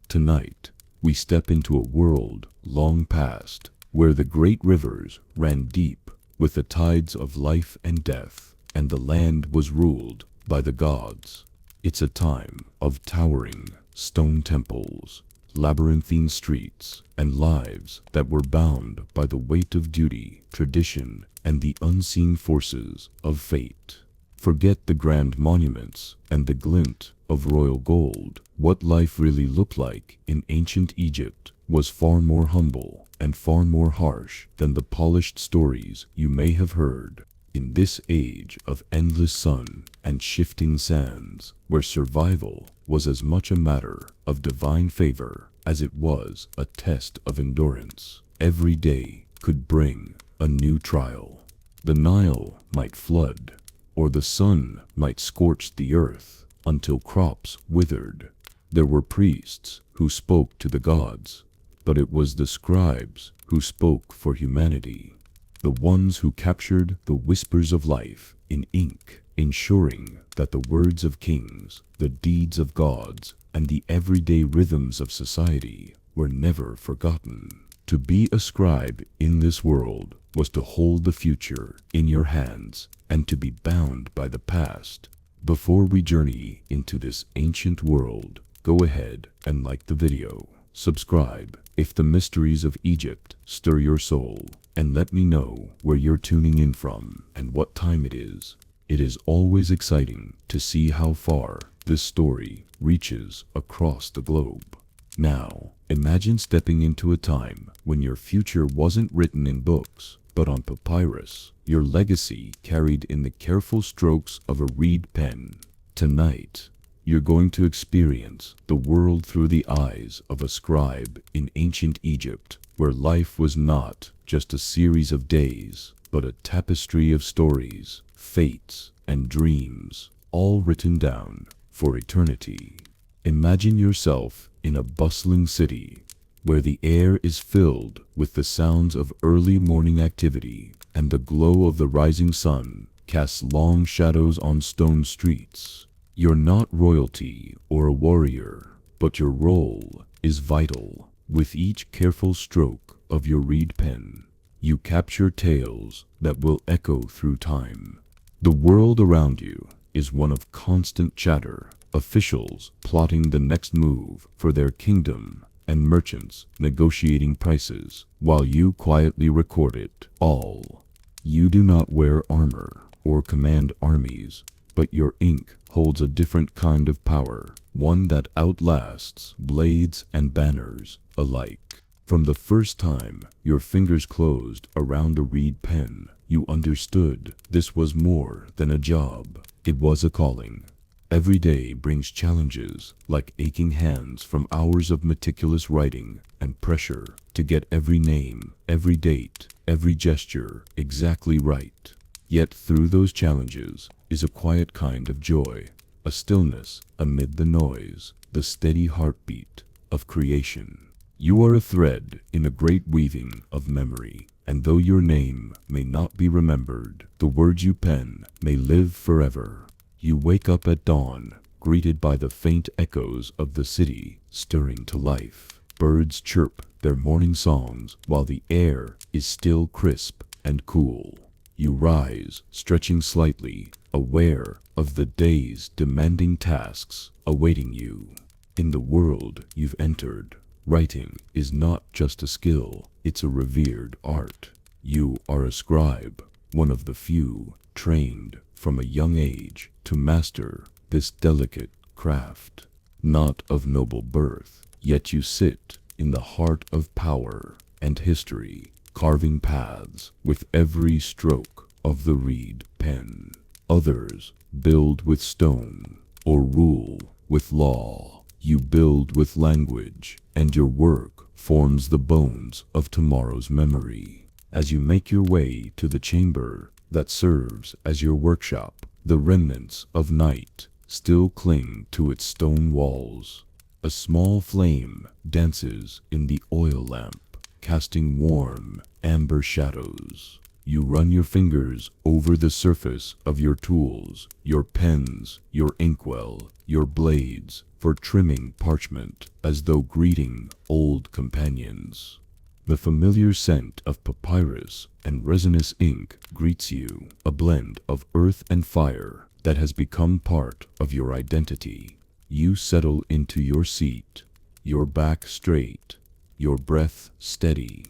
Tonight, we step into a world long past, where the great rivers ran deep with the tides of life and death, and the land was ruled by the gods. It's a time of towering stone temples, labyrinthine streets, and lives that were bound by the weight of duty, tradition, and the unseen forces of fate. Forget the grand monuments and the glint of royal gold. What life really looked like in ancient Egypt was far more humble and far more harsh than the polished stories you may have heard. In this age of endless sun and shifting sands, where survival was as much a matter of divine favor as it was a test of endurance, every day could bring a new trial. The Nile might flood, or the sun might scorch the earth until crops withered. There were priests who spoke to the gods, but it was the scribes who spoke for humanity, the ones who captured the whispers of life in ink, ensuring that the words of kings, the deeds of gods, and the everyday rhythms of society were never forgotten. To be a scribe in this world was to hold the future in your hands and to be bound by the past. Before we journey into this ancient world, go ahead and like the video, subscribe if the mysteries of Egypt stir your soul, and let me know where you're tuning in from and what time it is. It is always exciting to see how far this story reaches across the globe. Now, imagine stepping into a time when your future wasn't written in books, but on papyrus, your legacy carried in the careful strokes of a reed pen. Tonight, you're going to experience the world through the eyes of a scribe in ancient Egypt, where life was not just a series of days, but a tapestry of stories, fates, and dreams, all written down for eternity. Imagine yourself in a bustling city, where the air is filled with the sounds of early morning activity, and the glow of the rising sun casts long shadows on stone streets. You're not royalty or a warrior, but your role is vital. With each careful stroke of your reed pen, you capture tales that will echo through time. The world around you is one of constant chatter, officials plotting the next move for their kingdom, and merchants negotiating prices, while you quietly record it all. You do not wear armor or command armies, but your ink holds a different kind of power, one that outlasts blades and banners alike. From the first time your fingers closed around a reed pen, you understood this was more than a job. It was a calling. Every day brings challenges like aching hands from hours of meticulous writing and pressure to get every name, every date, every gesture exactly right. Yet through those challenges is a quiet kind of joy, a stillness amid the noise, the steady heartbeat of creation. You are a thread in a great weaving of memory, and though your name may not be remembered, the words you pen may live forever. You wake up at dawn, greeted by the faint echoes of the city stirring to life. Birds chirp their morning songs while the air is still crisp and cool. You rise, stretching slightly, aware of the day's demanding tasks awaiting you. In the world you've entered, writing is not just a skill, it's a revered art. You are a scribe, one of the few trained from a young age to master this delicate craft. Not of noble birth, yet you sit in the heart of power and history, carving paths with every stroke of the reed pen. Others build with stone or rule with law. You build with language, and your work forms the bones of tomorrow's memory. As you make your way to the chamber that serves as your workshop, the remnants of night still cling to its stone walls. A small flame dances in the oil lamp, casting warm, amber shadows. You run your fingers over the surface of your tools, your pens, your inkwell, your blades, for trimming parchment as though greeting old companions. The familiar scent of papyrus and resinous ink greets you, a blend of earth and fire that has become part of your identity. You settle into your seat, your back straight, your breath steady,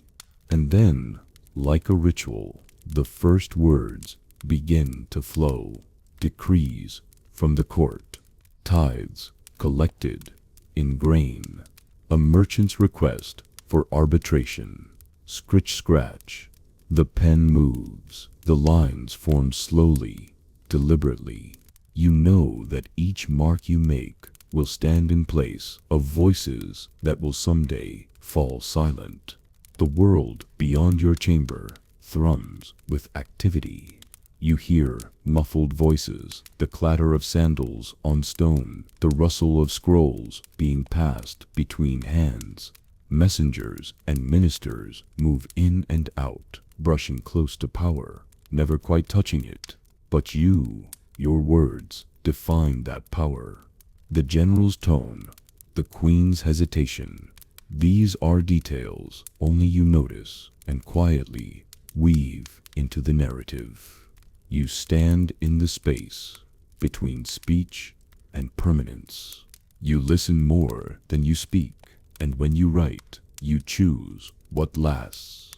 and then, like a ritual, the first words begin to flow. Decrees from the court, tithes collected in grain, a merchant's request for arbitration. Scritch scratch, the pen moves, the lines form slowly, deliberately. You know that each mark you make will stand in place of voices that will someday fall silent. The world beyond your chamber thrums with activity. You hear muffled voices, the clatter of sandals on stone, the rustle of scrolls being passed between hands. Messengers and ministers move in and out, brushing close to power, never quite touching it. But you, your words, define that power. The general's tone, the queen's hesitation, these are details only you notice and quietly weave into the narrative. You stand in the space between speech and permanence. You listen more than you speak, and when you write, you choose what lasts.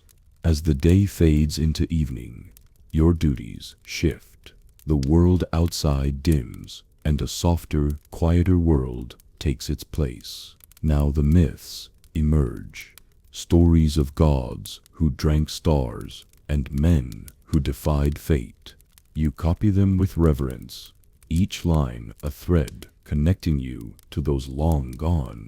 As the day fades into evening, your duties shift. The world outside dims, and a softer, quieter world takes its place. Now the myths emerge. Stories of gods who drank stars and men who defied fate. You copy them with reverence, each line a thread connecting you to those long gone.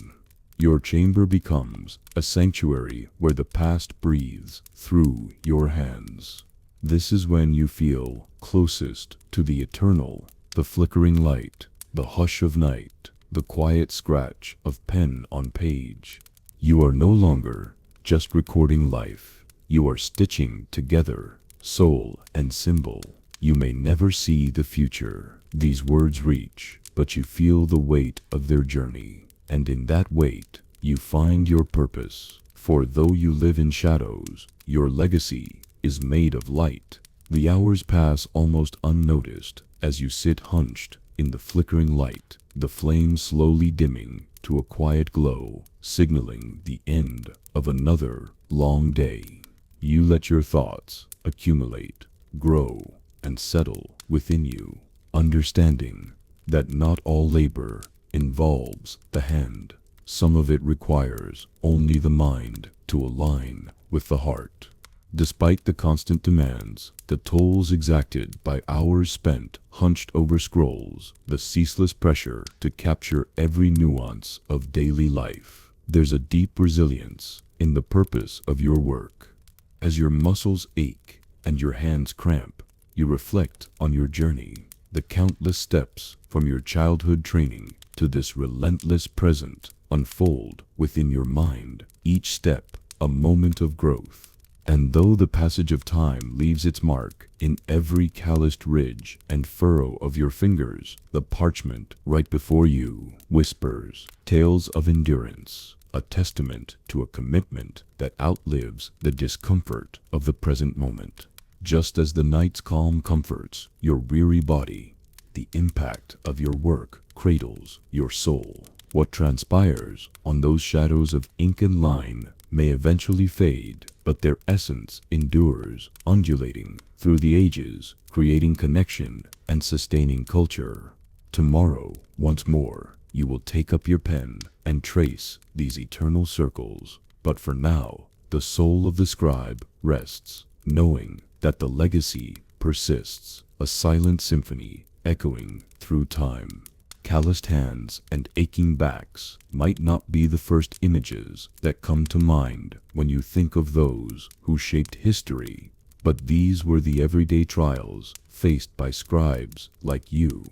Your chamber becomes a sanctuary where the past breathes through your hands. This is when you feel closest to the eternal, the flickering light, the hush of night, the quiet scratch of pen on page. You are no longer just recording life. You are stitching together soul and symbol. You may never see the future these words reach, but you feel the weight of their journey. And in that weight, you find your purpose. For though you live in shadows, your legacy is made of light. The hours pass almost unnoticed as you sit hunched in the flickering light, the flame slowly dimming to a quiet glow, signaling the end of another long day. You let your thoughts accumulate, grow, and settle within you, understanding that not all labor involves the hand. Some of it requires only the mind to align with the heart. Despite the constant demands, the tolls exacted by hours spent hunched over scrolls, the ceaseless pressure to capture every nuance of daily life, there's a deep resilience in the purpose of your work. As your muscles ache and your hands cramp, you reflect on your journey, the countless steps from your childhood training to this relentless present unfold within your mind, each step a moment of growth. And though the passage of time leaves its mark in every calloused ridge and furrow of your fingers, the parchment right before you whispers tales of endurance, a testament to a commitment that outlives the discomfort of the present moment. Just as the night's calm comforts your weary body, the impact of your work cradles your soul. What transpires on those shadows of ink and line may eventually fade, but their essence endures, undulating through the ages, creating connection and sustaining culture. Tomorrow, once more, you will take up your pen and trace these eternal circles. But for now, the soul of the scribe rests, knowing that the legacy persists, a silent symphony echoing through time. Calloused hands and aching backs might not be the first images that come to mind when you think of those who shaped history, but these were the everyday trials faced by scribes like you.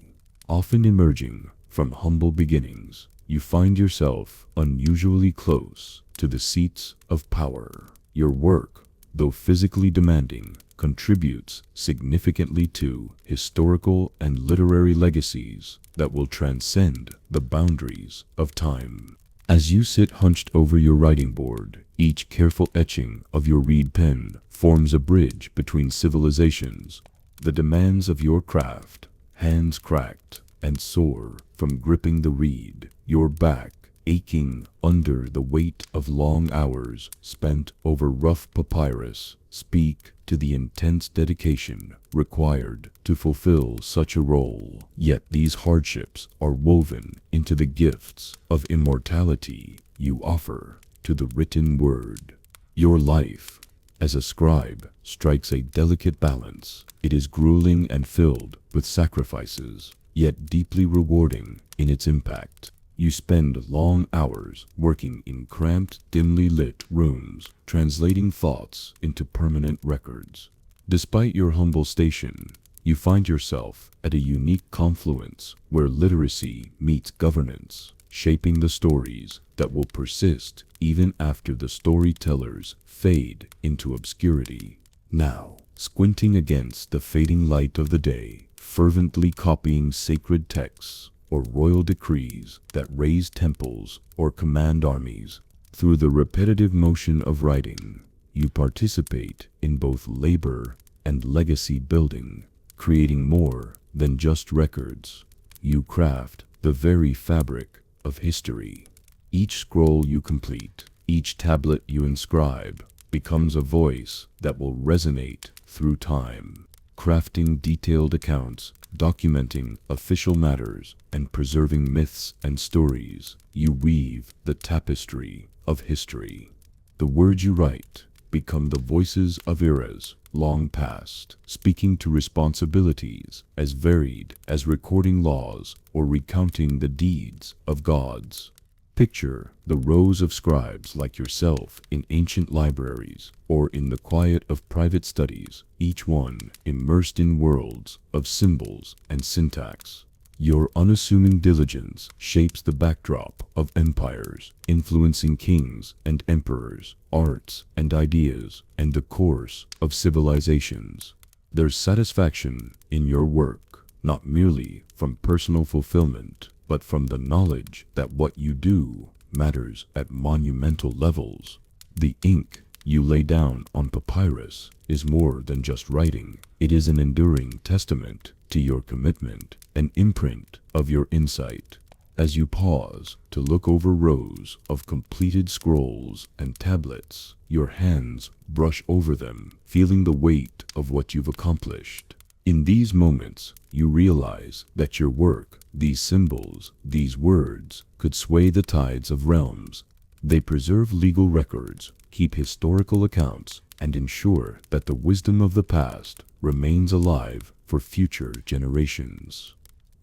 Often emerging from humble beginnings, you find yourself unusually close to the seats of power. Your work, though physically demanding, contributes significantly to historical and literary legacies that will transcend the boundaries of time. As you sit hunched over your writing board, each careful etching of your reed pen forms a bridge between civilizations. The demands of your craft, hands cracked and sore from gripping the reed, your back aching under the weight of long hours spent over rough papyrus, speak to the intense dedication required to fulfill such a role. Yet these hardships are woven into the gifts of immortality you offer to the written word. Your life as a scribe strikes a delicate balance. It is grueling and filled with sacrifices, yet deeply rewarding in its impact. You spend long hours working in cramped, dimly lit rooms, translating thoughts into permanent records. Despite your humble station, you find yourself at a unique confluence where literacy meets governance, shaping the stories that will persist even after the storytellers fade into obscurity. Now, squinting against the fading light of the day, fervently copying sacred texts or royal decrees that raise temples or command armies. Through the repetitive motion of writing, you participate in both labor and legacy building, creating more than just records. You craft the very fabric of history. Each scroll you complete, each tablet you inscribe, becomes a voice that will resonate through time. Crafting detailed accounts, documenting official matters, and preserving myths and stories, you weave the tapestry of history. The words you write become the voices of eras long past, speaking to responsibilities as varied as recording laws or recounting the deeds of gods. Picture the rows of scribes like yourself in ancient libraries or in the quiet of private studies, each one immersed in worlds of symbols and syntax. Your unassuming diligence shapes the backdrop of empires, influencing kings and emperors, arts and ideas, and the course of civilizations. There's satisfaction in your work, not merely from personal fulfillment, but from the knowledge that what you do matters at monumental levels. The ink you lay down on papyrus is more than just writing. It is an enduring testament to your commitment, an imprint of your insight. As you pause to look over rows of completed scrolls and tablets, your hands brush over them, feeling the weight of what you've accomplished. In these moments, you realize that your work, these symbols, these words, could sway the tides of realms. They preserve legal records, keep historical accounts, and ensure that the wisdom of the past remains alive for future generations.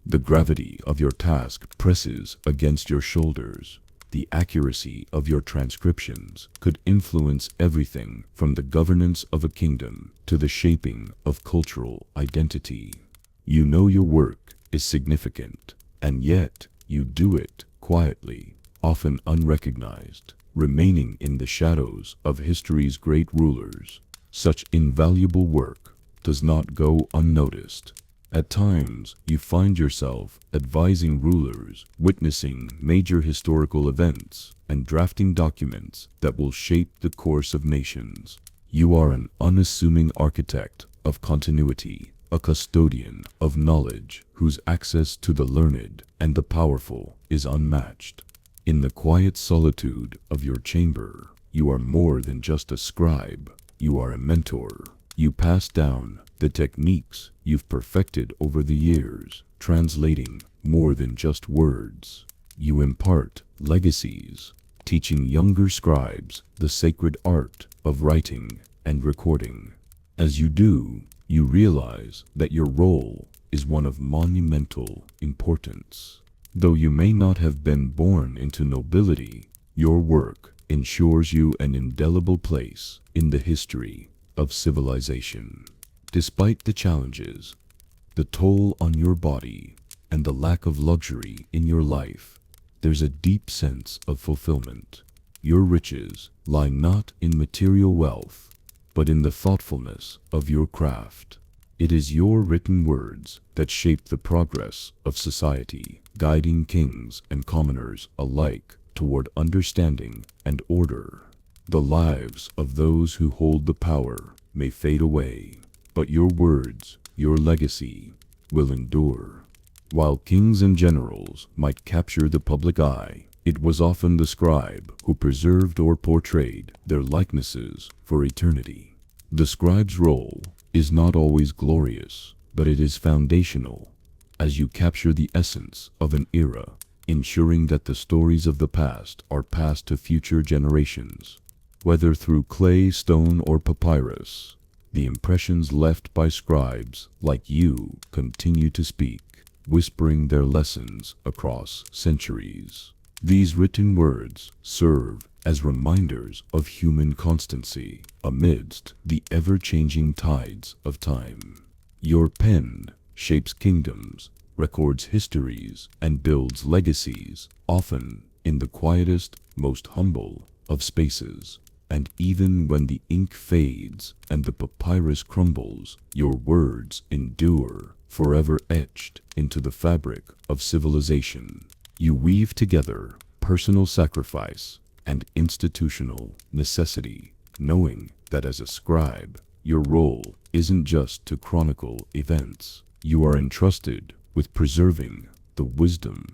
The gravity of your task presses against your shoulders. The accuracy of your transcriptions could influence everything from the governance of a kingdom to the shaping of cultural identity. You know your work is significant, and yet you do it quietly, often unrecognized, remaining in the shadows of history's great rulers. Such invaluable work does not go unnoticed. At times, you find yourself advising rulers, witnessing major historical events, and drafting documents that will shape the course of nations. You are an unassuming architect of continuity, a custodian of knowledge whose access to the learned and the powerful is unmatched. In the quiet solitude of your chamber, you are more than just a scribe. You are a mentor. You pass down the techniques you've perfected over the years, translating more than just words. You impart legacies, teaching younger scribes the sacred art of writing and recording. As you do, you realize that your role is one of monumental importance. Though you may not have been born into nobility, your work ensures you an indelible place in the history of civilization. Despite the challenges, the toll on your body, and the lack of luxury in your life, there's a deep sense of fulfillment. Your riches lie not in material wealth, but in the thoughtfulness of your craft. It is your written words that shape the progress of society, guiding kings and commoners alike toward understanding and order. The lives of those who hold the power may fade away, but your words, your legacy, will endure. While kings and generals might capture the public eye, it was often the scribe who preserved or portrayed their likenesses for eternity. The scribe's role is not always glorious, but it is foundational, as you capture the essence of an era, ensuring that the stories of the past are passed to future generations. Whether through clay, stone, or papyrus, the impressions left by scribes like you continue to speak, whispering their lessons across centuries. These written words serve as reminders of human constancy amidst the ever-changing tides of time. Your pen shapes kingdoms, records histories, and builds legacies, often in the quietest, most humble of spaces. And even when the ink fades and the papyrus crumbles, your words endure, forever etched into the fabric of civilization. You weave together personal sacrifice and institutional necessity, knowing that as a scribe, your role isn't just to chronicle events. You are entrusted with preserving the wisdom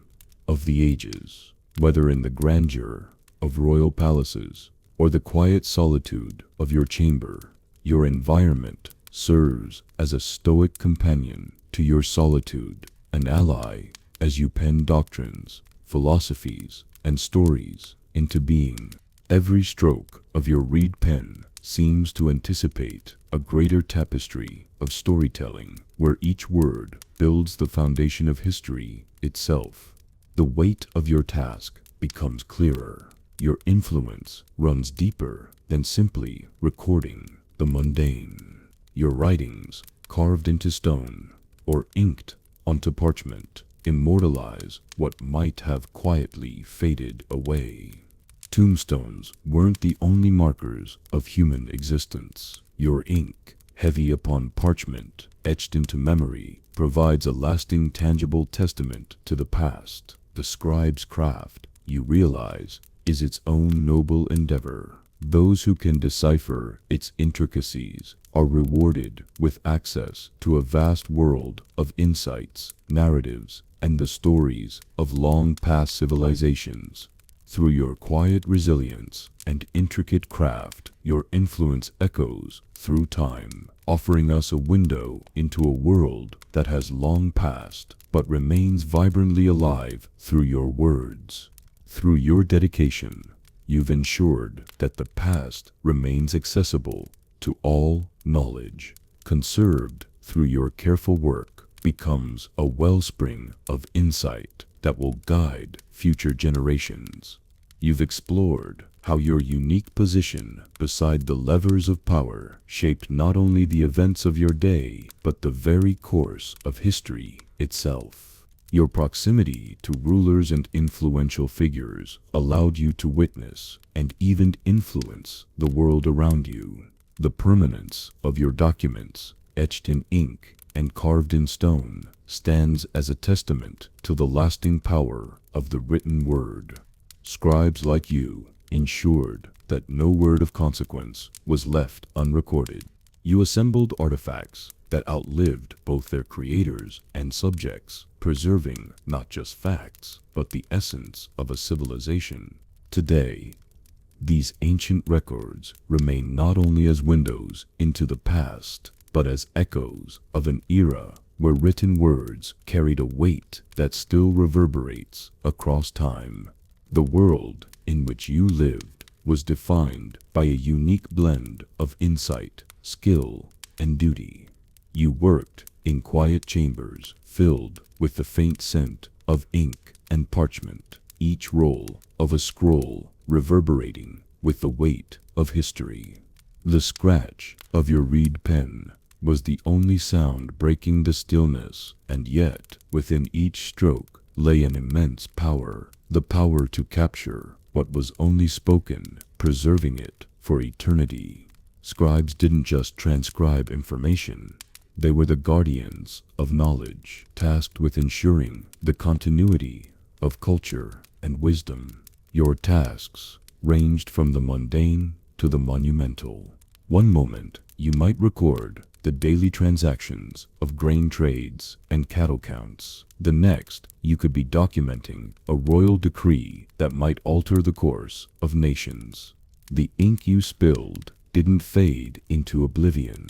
of the ages, whether in the grandeur of royal palaces or the quiet solitude of your chamber. Your environment serves as a stoic companion to your solitude, an ally as you pen doctrines, philosophies, and stories into being. Every stroke of your reed pen seems to anticipate a greater tapestry of storytelling, where each word builds the foundation of history itself. The weight of your task becomes clearer. Your influence runs deeper than simply recording the mundane. Your writings, carved into stone or inked onto parchment, immortalize what might have quietly faded away. Tombstones weren't the only markers of human existence. Your ink, heavy upon parchment, etched into memory, provides a lasting, tangible testament to the past. The scribe's craft, you realize, is its own noble endeavor. Those who can decipher its intricacies are rewarded with access to a vast world of insights, narratives, and the stories of long-past civilizations. Through your quiet resilience and intricate craft, your influence echoes through time, offering us a window into a world that has long passed but remains vibrantly alive through your words. Through your dedication, you've ensured that the past remains accessible to all. Knowledge, conserved through your careful work, becomes a wellspring of insight that will guide future generations. You've explored how your unique position beside the levers of power shaped not only the events of your day, but the very course of history itself. Your proximity to rulers and influential figures allowed you to witness and even influence the world around you. The permanence of your documents, etched in ink and carved in stone, stands as a testament to the lasting power of the written word. Scribes like you ensured that no word of consequence was left unrecorded. You assembled artifacts that outlived both their creators and subjects, preserving not just facts, but the essence of a civilization. Today, these ancient records remain not only as windows into the past, but as echoes of an era where written words carried a weight that still reverberates across time. The world in which you lived was defined by a unique blend of insight, skill, and duty. You worked in quiet chambers filled with the faint scent of ink and parchment, each roll of a scroll reverberating with the weight of history. The scratch of your reed pen was the only sound breaking the stillness, and yet within each stroke lay an immense power, the power to capture what was only spoken, preserving it for eternity. Scribes didn't just transcribe information. They were the guardians of knowledge, tasked with ensuring the continuity of culture and wisdom. Your tasks ranged from the mundane to the monumental. One moment, you might record the daily transactions of grain trades and cattle counts. The next, you could be documenting a royal decree that might alter the course of nations. The ink you spilled didn't fade into oblivion.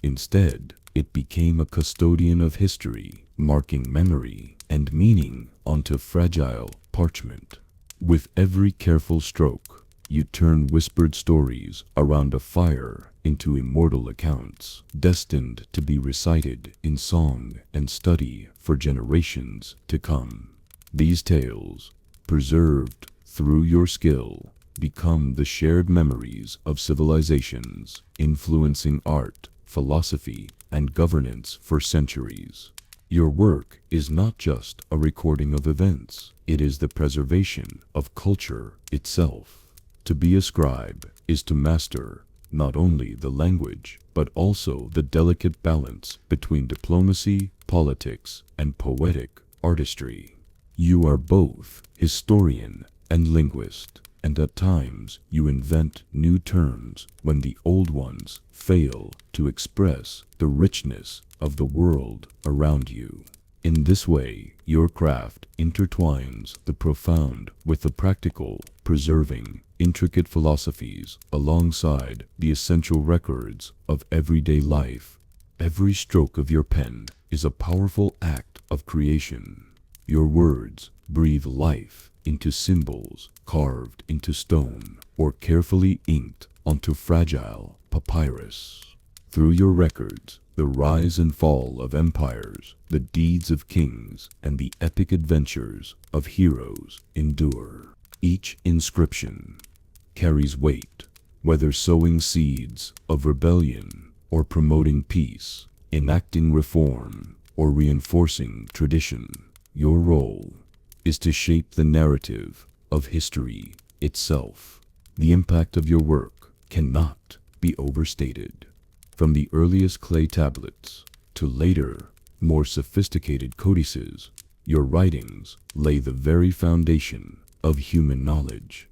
Instead, it became a custodian of history, marking memory and meaning onto fragile parchment. With every careful stroke, you turn whispered stories around a fire into immortal accounts, destined to be recited in song and study for generations to come. These tales, preserved through your skill, become the shared memories of civilizations, influencing art, philosophy, and governance for centuries. Your work is not just a recording of events, it is the preservation of culture itself. To be a scribe is to master not only the language, but also the delicate balance between diplomacy, politics, and poetic artistry. You are both historian and linguist, and at times you invent new terms when the old ones fail to express the richness of the world around you. In this way, your craft intertwines the profound with the practical, preserving intricate philosophies alongside the essential records of everyday life. Every stroke of your pen is a powerful act of creation. Your words breathe life into symbols carved into stone or carefully inked onto fragile papyrus. Through your records, the rise and fall of empires, the deeds of kings, and the epic adventures of heroes endure. Each inscription carries weight, whether sowing seeds of rebellion or promoting peace, enacting reform or reinforcing tradition. Your role is to shape the narrative of history itself. The impact of your work cannot be overstated. From the earliest clay tablets to later, more sophisticated codices, your writings lay the very foundation of human knowledge.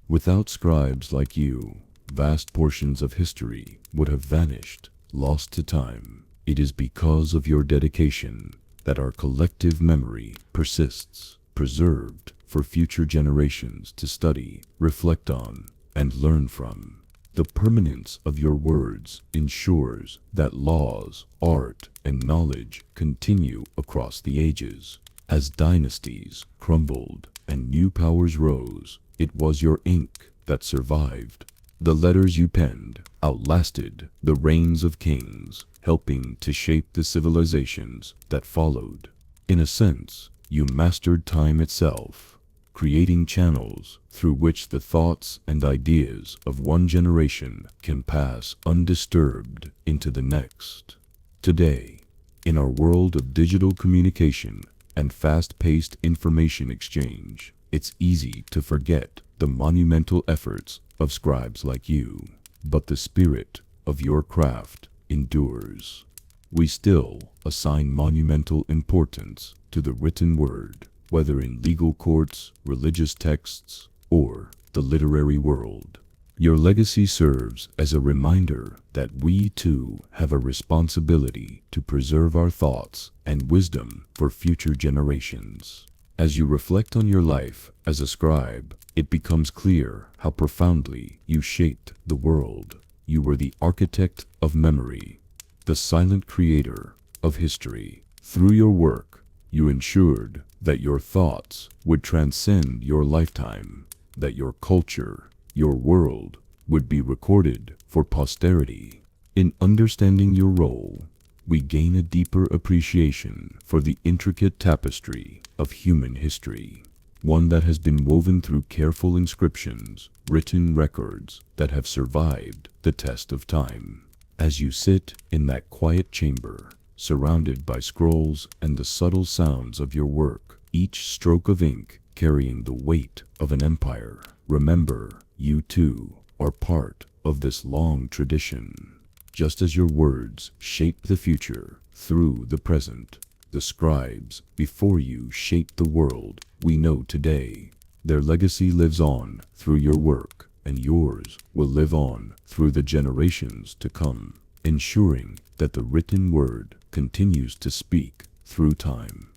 Without scribes like you, vast portions of history would have vanished, lost to time. It is because of your dedication that our collective memory persists, preserved for future generations to study, reflect on, and learn from. The permanence of your words ensures that laws, art, and knowledge continue across the ages. As dynasties crumbled and new powers rose, it was your ink that survived. The letters you penned outlasted the reigns of kings, helping to shape the civilizations that followed. In a sense, you mastered time itself, creating channels through which the thoughts and ideas of one generation can pass undisturbed into the next. Today, in our world of digital communication and fast-paced information exchange, it's easy to forget the monumental efforts of scribes like you. But the spirit of your craft endures. We still assign monumental importance to the written word, whether in legal courts, religious texts, or the literary world. Your legacy serves as a reminder that we too have a responsibility to preserve our thoughts and wisdom for future generations. As you reflect on your life as a scribe, it becomes clear how profoundly you shaped the world. You were the architect of memory, the silent creator of history. Through your work, you ensured that your thoughts would transcend your lifetime, that your culture, your world, would be recorded for posterity. In understanding your role, we gain a deeper appreciation for the intricate tapestry of human history, one that has been woven through careful inscriptions, written records that have survived the test of time. As you sit in that quiet chamber, surrounded by scrolls and the subtle sounds of your work, each stroke of ink carrying the weight of an empire, remember, you too are part of this long tradition. Just as your words shaped the future through the present, the scribes before you shaped the world we know today. Their legacy lives on through your work, and yours will live on through the generations to come, ensuring that the written word continues to speak through time.